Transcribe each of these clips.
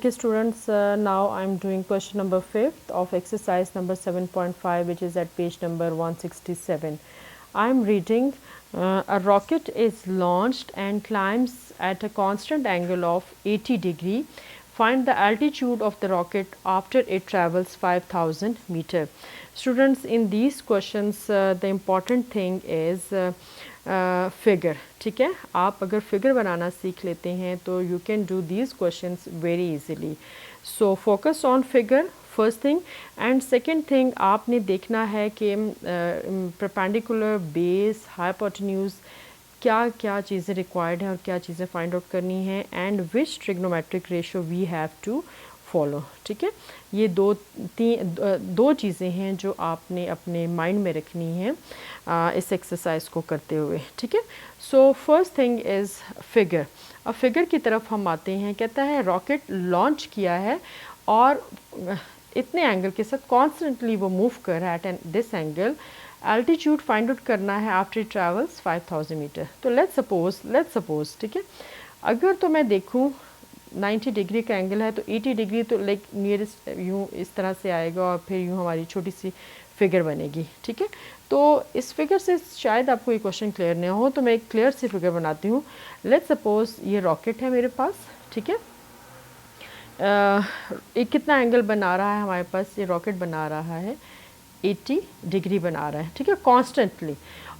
Okay students, now I'm doing question number 5th of exercise number 7.5, which is at page number 167. I'm reading, a rocket is launched and climbs at a constant angle of 80 degree. Find the altitude of the rocket after it travels 5000 meter. Students, in these questions the important thing is figure. ठीक है, आप अगर figure बनाना सीख लेते हैं तो you can do these questions very easily. So focus on figure first thing. And second thing, आपने देखना है कि परपेंडिकुलर, बेस, हाइपोटेन्यूज, क्या क्या चीज़ें रिक्वायर्ड हैं और क्या चीज़ें फाइंड आउट करनी है, and which trigonometric ratio we have to follow. ठीक है, ये दो चीज़ें हैं जो आपने अपने माइंड में रखनी है इस एक्सरसाइज को करते हुए. ठीक है, so first thing is figure. अब फिगर की तरफ हम आते हैं. कहता है रॉकेट लॉन्च किया है और इतने एंगल के साथ कॉन्स्टेंटली वो मूव कर रहा है at this angle. Altitude find out करना है आफ्टर इट ट्रेवल्स 5000 मीटर. तो लेट्स सपोज ठीक है, अगर तो मैं देखूँ 90 डिग्री का एंगल है तो 80 डिग्री तो लाइक नियरेस्ट यूँ इस तरह से आएगा और फिर यूँ हमारी छोटी सी फिगर बनेगी. ठीक है, तो इस फिगर से शायद आपको ये क्वेश्चन क्लियर नहीं हो, तो मैं एक क्लियर सी फिगर बनाती हूँ. लेट्स सपोज ये रॉकेट है मेरे पास. ठीक है, एक कितना एंगल बना रहा है हमारे पास, ये रॉकेट बना रहा है 80 डिग्री बना रहा है. ठीक है, कॉन्स्टेंटली.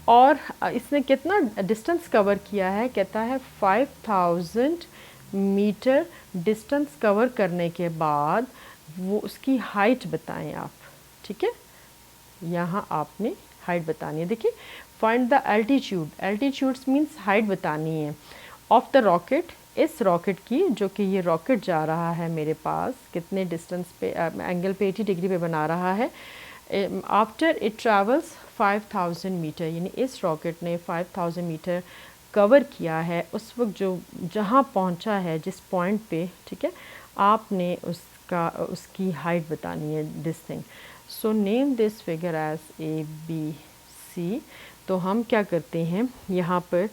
और इसने कितना डिस्टेंस कवर किया है, कहता है 5000 मीटर डिस्टेंस कवर करने के बाद वो उसकी हाइट बताएं आप. ठीक है, यहाँ आपने हाइट बतानी है. देखिए, find the altitude. Altitudes means height बतानी है ऑफ द रॉकेट, इस रॉकेट की, जो कि ये रॉकेट जा रहा है मेरे पास कितने डिस्टेंस पे, एंगल पे 80 डिग्री पे बना रहा है. आफ्टर इट ट्रैवल्स 5000 मीटर, यानी इस रॉकेट ने 5000 मीटर कवर किया है. उस वक्त जो जहाँ पहुँचा है, जिस पॉइंट पे, ठीक है, आपने उसकी हाइट बतानी है, this thing. So name this figure as ABC. तो हम क्या करते हैं यहाँ पर,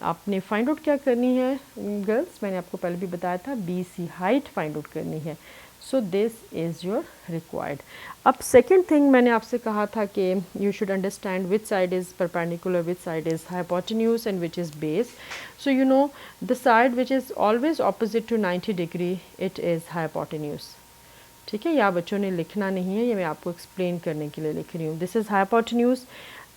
आपने फाइंड आउट क्या करनी है गर्ल्स, मैंने आपको पहले भी बताया था, BC हाइट फाइंड आउट करनी है. So this is your required. अब सेकेंड थिंग मैंने आपसे कहा था कि you should understand which side is perpendicular, which side is hypotenuse and which is base. So you know the side which is always opposite to 90 degree, it is hypotenuse. ठीक है, या बच्चों ने लिखना नहीं है, ये मैं आपको एक्सप्लेन करने के लिए लिख रही हूँ. This is hypotenuse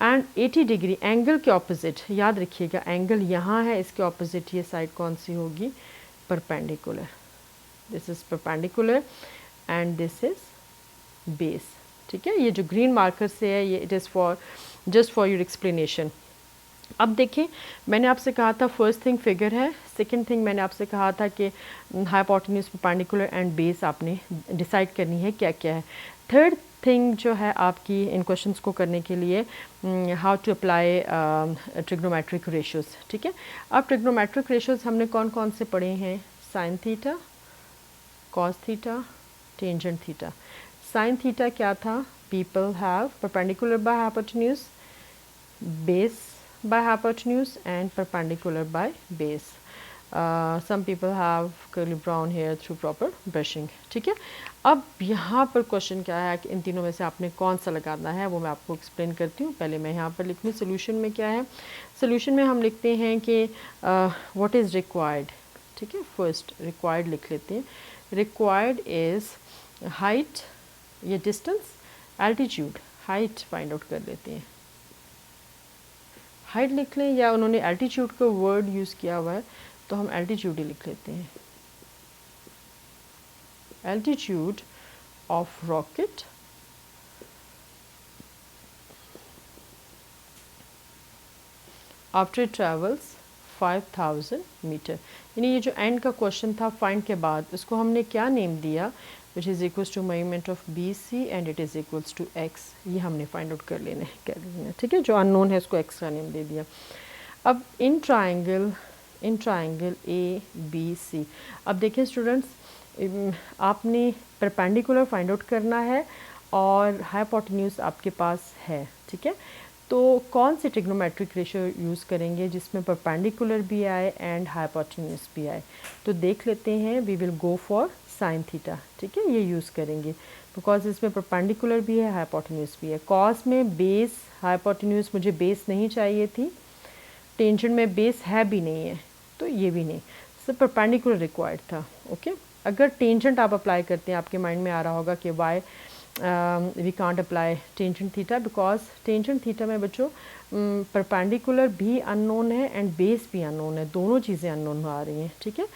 and 80 degree angle के ऑपोजिट. याद रखिएगा, एंगल यहाँ है, इसके ऑपोजिट ये साइड कौन सी होगी, perpendicular. This is perpendicular and this is base. ठीक है, ये जो ग्रीन मार्कर से है, ये it is for just for your explanation. अब देखें, मैंने आपसे कहा था फर्स्ट थिंग फिगर है, सेकंड थिंग मैंने आपसे कहा था कि हाइपोटेन्यूज, परपेंडिकुलर एंड बेस आपने डिसाइड करनी है क्या क्या है. थर्ड थिंग जो है आपकी इन क्वेश्चंस को करने के लिए, how to apply trigonometric ratios. ठीक है, अब ट्रिग्नोमेट्रिक रेशियोज हमने कौन कौन से पढ़े हैं, sine theta, cos theta, tangent theta. Sine theta क्या था, people have perpendicular by hypotenuse, base by hypotenuse and perpendicular by base. Some people have curly brown hair through proper brushing. ठीक है, अब यहाँ पर क्वेश्चन क्या है कि इन तीनों में से आपने कौन सा लगाना है, वो मैं आपको एक्सप्लेन करती हूँ. पहले मैं यहाँ पर लिखूँ सोल्यूशन में क्या है. सोल्यूशन में हम लिखते हैं कि व्हाट इज़ रिक्वायर्ड. ठीक है, फर्स्ट रिक्वायर्ड लिख लेते हैं. रिक्वायर्ड इज़ हाइट, ये distance, altitude, height find out कर लेते हैं. हाइट लिख लें, या उन्होंने एल्टीट्यूड का वर्ड यूज़ किया हुआ है तो हम एल्टीट्यूड ही लिख लेते हैं. Altitude of rocket after travels 5000 metre. यानी ये जो एंड का क्वेश्चन था फाइंड के बाद, उसको हमने क्या नेम दिया, which is equals to moment of BC and it is equals to x. ये हमने फाइंड आउट कर लेना है. ठीक है, जो अननोन है उसको x का नेम दे दिया. अब इन ट्राइंगल ABC. अब देखें स्टूडेंट्स, आपने परपेंडिकुलर फाइंड आउट करना है और हाइपोटेन्यूज आपके पास है. ठीक है, तो कौन सी ट्रिग्नोमेट्रिक रेशियो यूज़ करेंगे जिसमें परपेंडिकुलर भी आए एंड हाइपोटेन्यूज भी आए? तो देख लेते हैं, we will go for sine theta, ठीक है, ये यूज़ करेंगे बिकॉज इसमें परपेंडिकुलर भी है, हाइपोटेन्यूज भी है। कॉस में बेस हाइपोटेन्यूज, मुझे बेस नहीं चाहिए थी, टेंजेंट में बेस है भी नहीं है, तो ये भी नहीं, सिर्फ परपेंडिकुलर रिक्वायर्ड था। ओके, अगर टेंजेंट आप अप्लाई करते हैं, आपके माइंड में आ रहा होगा कि why we can't apply tangent theta, because tangent theta में बच्चों परपेंडिकुलर भी अननोन है एंड बेस भी अननोन है, दोनों चीज़ें अननोन आ रही हैं, ठीक है।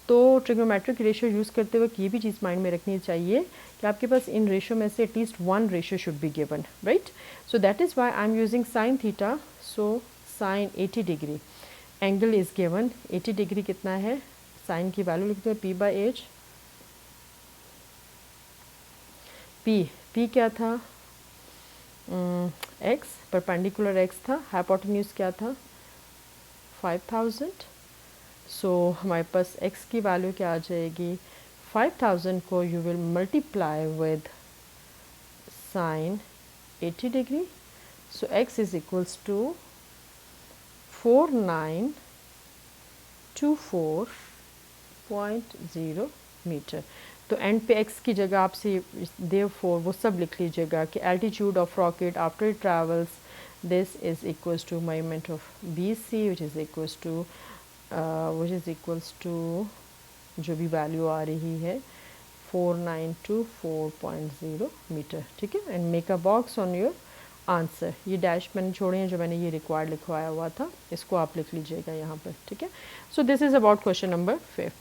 तो ट्रिग्नोमेट्रिक रेशियो यूज़ करते वक्त ये भी चीज़ माइंड में रखनी चाहिए कि आपके पास इन रेशियो में से at least one ratio should be given, right. So that is why I am using sine theta. So sine 80 degree, angle is given 80 degree कितना है, साइन की वैल्यू लिखते हैं p/h। p क्या था, x, परपेंडिकुलर x था, हाइपोटेन्यूज क्या था 5000। सो हमारे पास x की वैल्यू क्या आ जाएगी, 5000 को you will multiply with sine 80 degree. So x is equals to 4924.0 metre. तो एंड पे x की जगह आपसे देयरफॉर वो सब लिख लीजिएगा कि altitude of rocket after it travels this is equals to moment of BC which is equals to जो भी वैल्यू आ रही है 4924.0 मीटर, ठीक है। And make a box on your answer, ये डैश मैंने छोड़े हैं जो मैंने ये रिक्वायर्ड लिखवाया हुआ था, इसको आप लिख लीजिएगा यहाँ पर, ठीक है। So this is about question number 5।